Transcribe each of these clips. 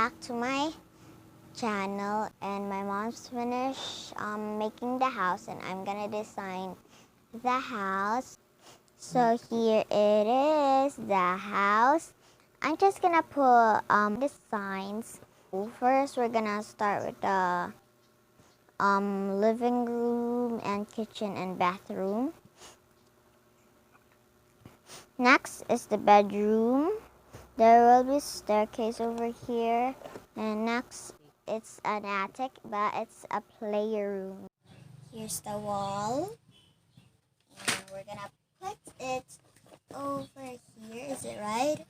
back to my channel, and my mom's finished making the house, and I'm gonna design the house. So here it is, the house. I'm just gonna put designs. First, we're gonna start with the living room and kitchen and bathroom. Next is the bedroom. There will be a staircase over here. And next, it's an attic, but it's a playroom. Here's the wall. And we're gonna put it over here. Is it right?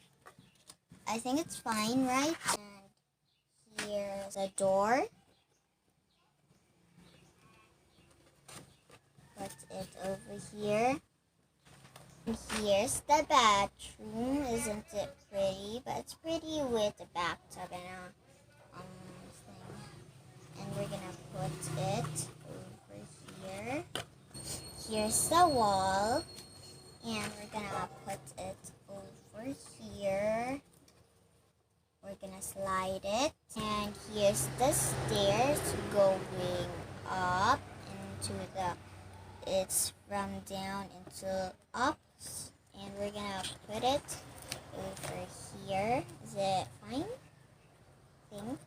I think it's fine, right? And here's a door. Put it over here. And here's the bathroom. Isn't it pretty? But it's pretty with a bathtub and a thing. And we're gonna put it over here. Here's the wall. And we're gonna put it over here. We're gonna slide it. And here's the stairs going up into the, it's from down into up. And we're gonna put it over here. Is it fine? I think.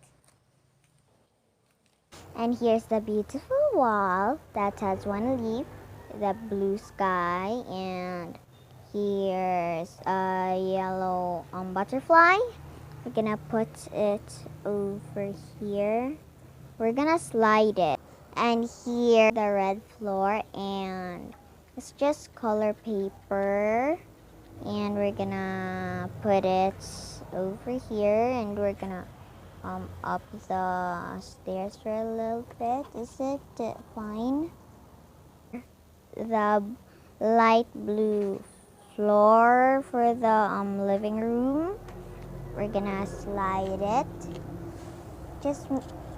And here's the beautiful wall that has one leaf, the blue sky, and here's a yellow butterfly. We're gonna put it over here. We're gonna slide it. And here the red floor, and it's just color paper. And we're gonna put it over here, and we're gonna up the stairs for a little bit. Is it fine? The light blue floor for the living room. We're gonna slide it.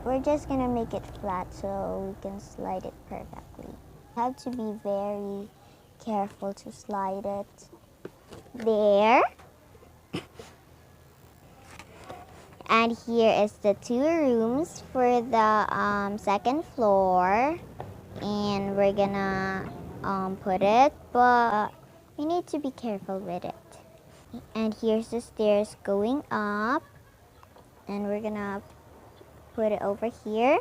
We're just gonna make it flat so we can slide it perfectly. You have to be very careful to slide it. There. And here is the 2 rooms for the second floor. And we're gonna put it, but we need to be careful with it. And here's the stairs going up. And we're gonna put it over here.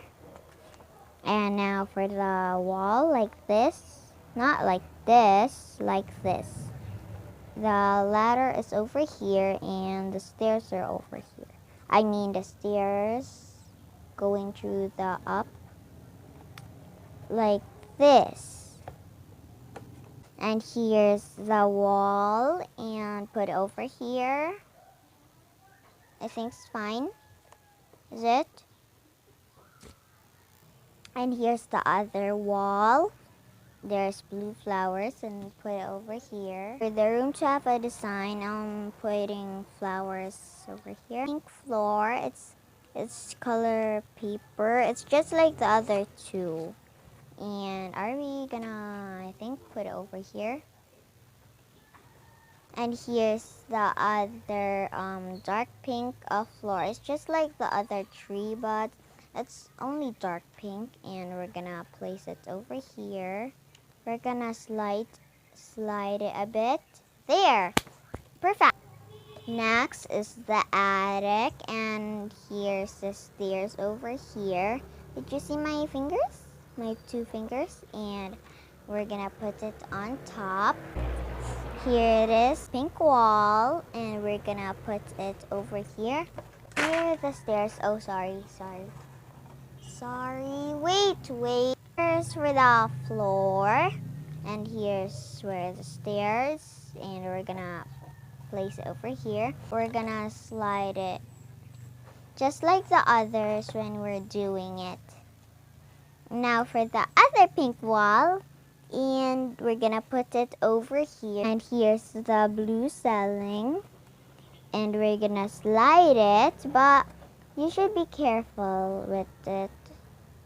And now for the wall, like this. Not like this, like this. The ladder is over here and the stairs are over here. I mean the stairs going through the up. Like this. And here's the wall, and put it over here. I think it's fine. Is it? And here's the other wall. There's blue flowers, and put it over here. For the room to have a design, I'm putting flowers over here. Pink floor, it's color paper. It's just like the other 2. And are we gonna, I think, put it over here? And here's the other dark pink floor. It's just like the other tree, but it's only dark pink. And we're gonna place it over here. We're gonna slide it a bit. There! Perfect! Next is the attic. And here's the stairs over here. Did you see my fingers? My 2 fingers. And we're gonna put it on top. Here it is, pink wall, and we're gonna put it over here. Here are the stairs. Oh, sorry. Wait. Here's for the floor, and here's where the stairs, and we're gonna place it over here. We're gonna slide it just like the others when we're doing it. Now for the other pink wall, and we're gonna put it over here. And here's the blue ceiling, and we're gonna slide it, but you should be careful with it.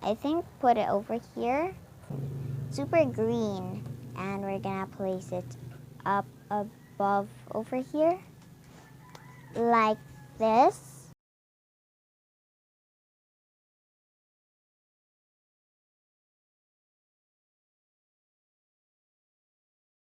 I think put it over here. Super green, and we're gonna place it up above over here like this.